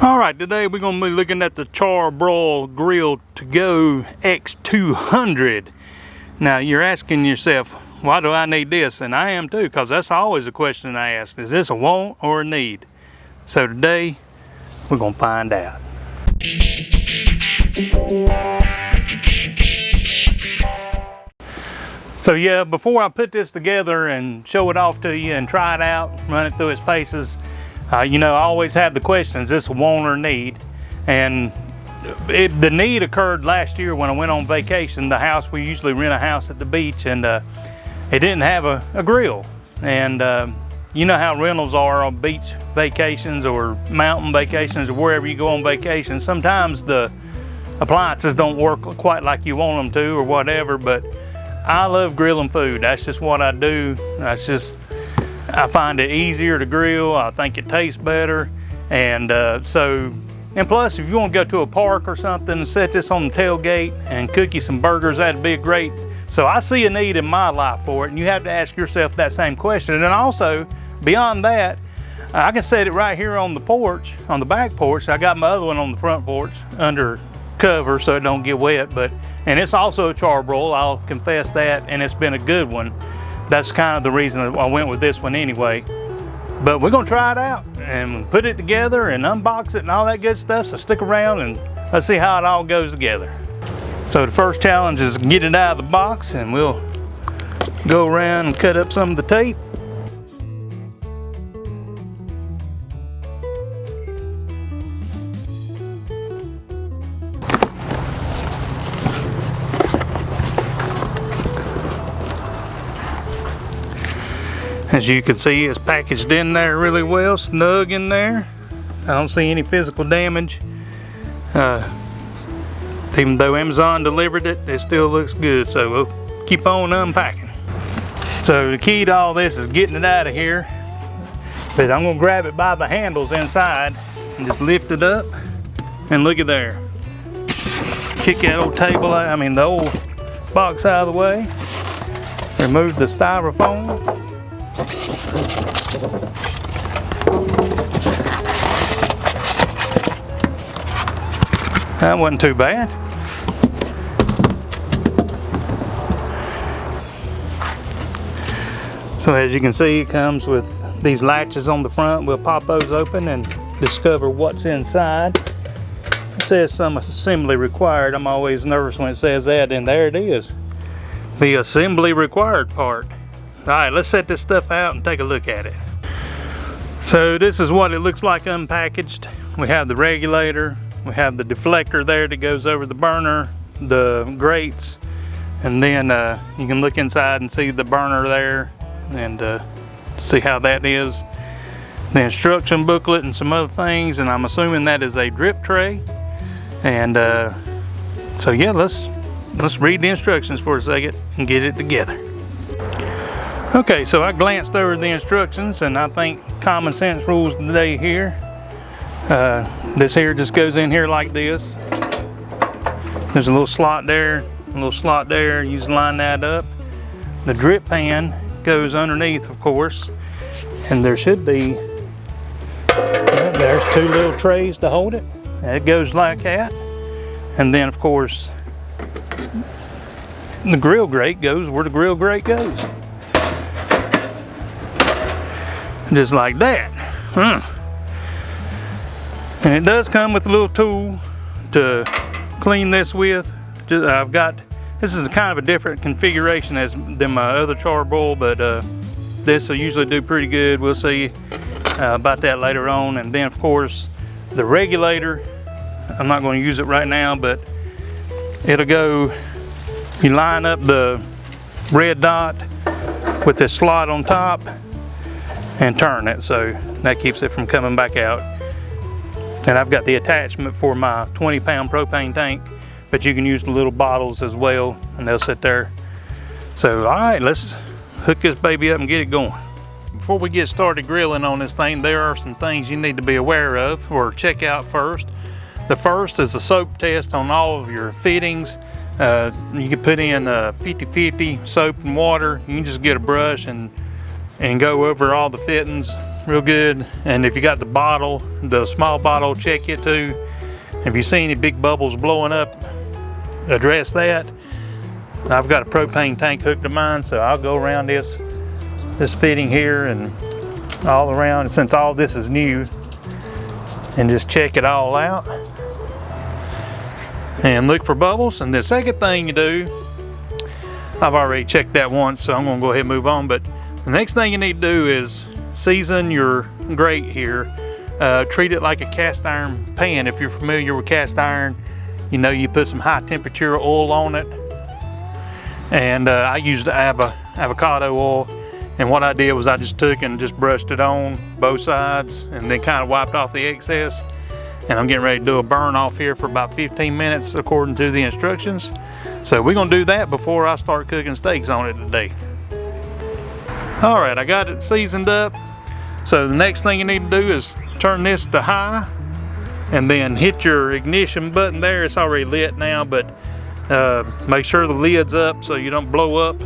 All right, today we're gonna be looking at the Char-Broil Grill To Go X200. Now you're asking yourself, why do I need this? And I am too, because that's always a question I ask. Is this a want or a need? So today, we're gonna find out. So yeah, before I put this together and show it off to you and try it out, run it through its paces, you know, I always have the question, is this a want or need? And the need occurred last year when I went on vacation. The house, we usually rent a house at the beach, and it didn't have a grill. And you know how rentals are on beach vacations or mountain vacations or wherever you go on vacation. Sometimes the appliances don't work quite like you want them to or whatever, but I love grilling food. That's just what I do. I find it easier to grill. I think it tastes better. And plus, if you want to go to a park or something and set this on the tailgate and cook you some burgers, that'd be great. So I see a need in my life for it, and you have to ask yourself that same question. And then also, beyond that, I can set it right here on the porch, on the back porch. I got my other one on the front porch under cover so it don't get wet, and it's also a Char-Broil, I'll confess that, and it's been a good one. That's kind of the reason I went with this one anyway. But we're gonna try it out and put it together and unbox it and all that good stuff, so stick around and let's see how it all goes together. So the first challenge is get it out of the box, and we'll go around and cut up some of the tape. As you can see, it's packaged in there really well, snug in there. I don't see any physical damage. Even though Amazon delivered it, it still looks good, so we'll keep on unpacking. So the key to all this is getting it out of here. But I'm gonna grab it by the handles inside and just lift it up, and look at there. Kick that old table out, the old box out of the way. Remove the styrofoam. That wasn't too bad. So as you can see, it comes with these latches on the front. We'll pop those open and discover what's inside. It says some assembly required. I'm always nervous when it says that, and there it is. The assembly required part. All right, let's set this stuff out and take a look at it. So this is what it looks like unpackaged. We have the regulator, we have the deflector there that goes over the burner, the grates, and then you can look inside and see the burner there and see how that is. The instruction booklet and some other things, and I'm assuming that is a drip tray. And so yeah, let's read the instructions for a second and get it together. Okay, so I glanced over the instructions, and I think common sense rules today here. This here just goes in here like this. There's a little slot there, a little slot there. You just line that up. The drip pan goes underneath, of course, and there should be, there's two little trays to hold it. It goes like that. And then, of course, the grill grate goes where the grill grate goes. Just like that. And it does come with a little tool to clean this with. This is kind of a different configuration than my other Char-Broil, but this will usually do pretty good. We'll see about that later on. And then, of course, the regulator. I'm not going to use it right now, but it'll go, you line up the red dot with this slot on top and turn it, so that keeps it from coming back out. And I've got the attachment for my 20-pound propane tank, but you can use the little bottles as well, and they'll sit there. So all right, let's hook this baby up and get it going. Before we get started grilling on this thing, there are some things you need to be aware of or check out first. The first is a soap test on all of your fittings. You can put in 50-50 soap and water. You can just get a brush and go over all the fittings real good. And if you got the bottle, the small bottle, check it too. If you see any big bubbles blowing up, address that. I've got a propane tank hooked to mine, so I'll go around this fitting here and all around, since all this is new, and just check it all out and look for bubbles. And the second thing you do, I've already checked that once, so I'm gonna go ahead and move on, but the next thing you need to do is season your grate here. Treat it like a cast iron pan. If you're familiar with cast iron, you know you put some high temperature oil on it. And I used avocado oil, and what I did was I just took and just brushed it on both sides and then kind of wiped off the excess. And I'm getting ready to do a burn off here for about 15 minutes according to the instructions. So we're gonna do that before I start cooking steaks on it today. All right, I got it seasoned up. So the next thing you need to do is turn this to high and then hit your ignition button there. It's already lit now, but make sure the lid's up so you don't blow up.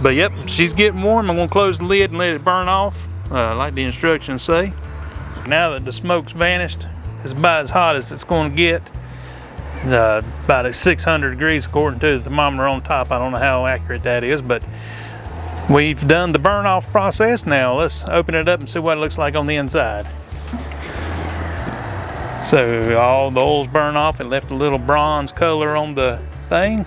But yep, she's getting warm. I'm gonna close the lid and let it burn off, like the instructions say. Now that the smoke's vanished, it's about as hot as it's gonna get. About at 600 degrees according to the thermometer on top. I don't know how accurate that is, but we've done the burn off process. Now let's open it up and see what it looks like on the inside. So all the oil's burned off. It left a little bronze color on the thing.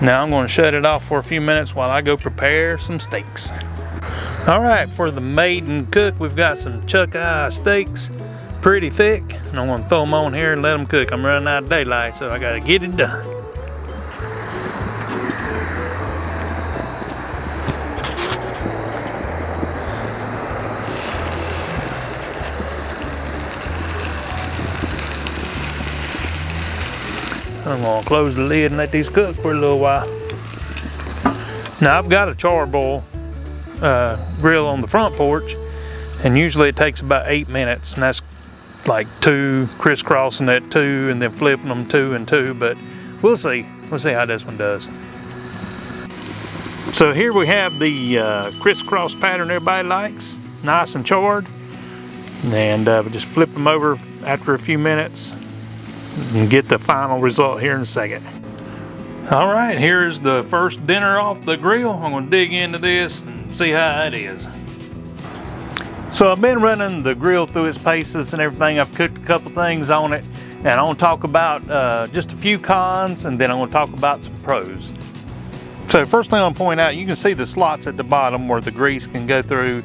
Now I'm going to shut it off for a few minutes while I go prepare some steaks. All right, for the maiden cook, we've got some chuck eye steaks, pretty thick. And I'm going to throw them on here and let them cook. I'm running out of daylight, so I got to get it done. I'm gonna close the lid and let these cook for a little while. Now I've got a charbroil grill on the front porch, and usually it takes about 8 minutes, and that's like 2 crisscrossing at 2 and then flipping them 2 and 2, but we'll see how this one does. So here we have the crisscross pattern everybody likes, nice and charred, and we just flip them over after a few minutes and get the final result here in a second. All right, here's the first dinner off the grill. I'm gonna dig into this and see how it is. So I've been running the grill through its paces and everything. I've cooked a couple things on it, and I want to talk about just a few cons, and then I'm gonna talk about some pros. So first thing I'll point out, you can see the slots at the bottom where the grease can go through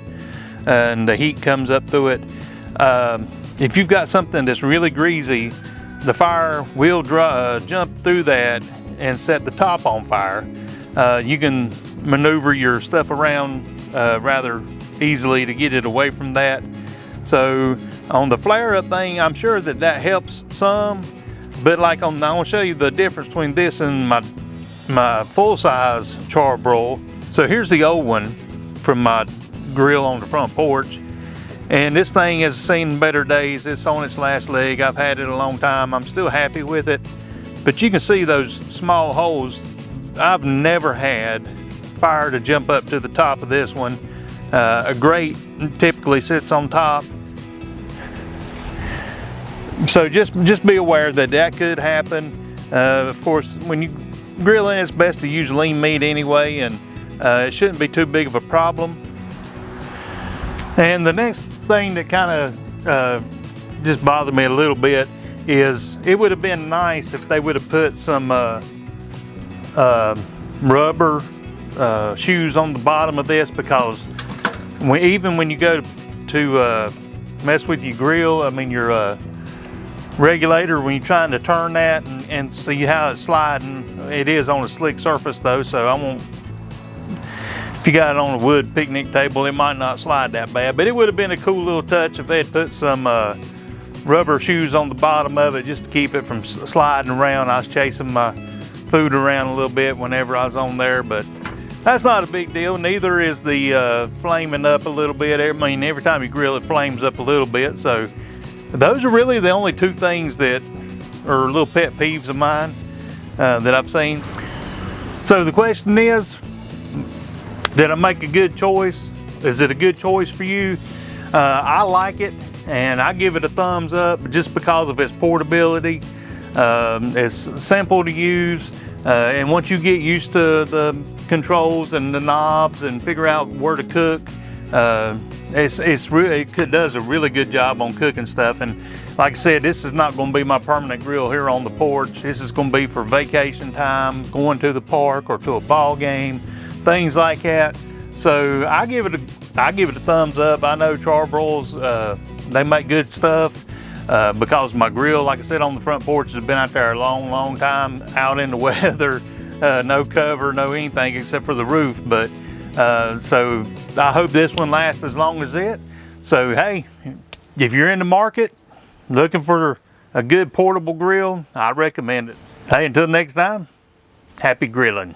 and the heat comes up through it. If you've got something that's really greasy, the fire will jump through that and set the top on fire. You can maneuver your stuff around rather easily to get it away from that. So on the flare up thing, I'm sure that helps some, but like I want to show you the difference between this and my full-size charbroil. So here's the old one from my grill on the front porch. And this thing has seen better days. It's on its last leg. I've had it a long time. I'm still happy with it. But you can see those small holes. I've never had fire to jump up to the top of this one. A grate typically sits on top. So just be aware that could happen. Of course, when you grill in, it's best to use lean meat anyway, and it shouldn't be too big of a problem. And the next thing that kind of just bothered me a little bit is it would have been nice if they would have put some rubber shoes on the bottom of this, because even when you go to mess with your grill, I mean your regulator, when you're trying to turn that and see how it's sliding, it is on a slick surface though, so I won't. If you got it on a wood picnic table, it might not slide that bad, but it would have been a cool little touch if they had put some rubber shoes on the bottom of it just to keep it from sliding around. I was chasing my food around a little bit whenever I was on there, but that's not a big deal. Neither is the flaming up a little bit. I mean, every time you grill, it flames up a little bit. So those are really the only two things that are little pet peeves of mine that I've seen. So the question is, did I make a good choice? Is it a good choice for you? I like it, and I give it a thumbs up just because of its portability. It's simple to use, and once you get used to the controls and the knobs and figure out where to cook, it does a really good job on cooking stuff. And like I said, this is not going to be my permanent grill here on the porch. This is going to be for vacation time, going to the park or to a ball game, things like that. So I give it a thumbs up. I know Char-Broils, they make good stuff because my grill, like I said, on the front porch has been out there a long time, out in the weather, no cover, no anything except for the roof. But so I hope this one lasts as long as it. So hey, if you're in the market looking for a good portable grill, I recommend it. Hey, until next time, happy grilling.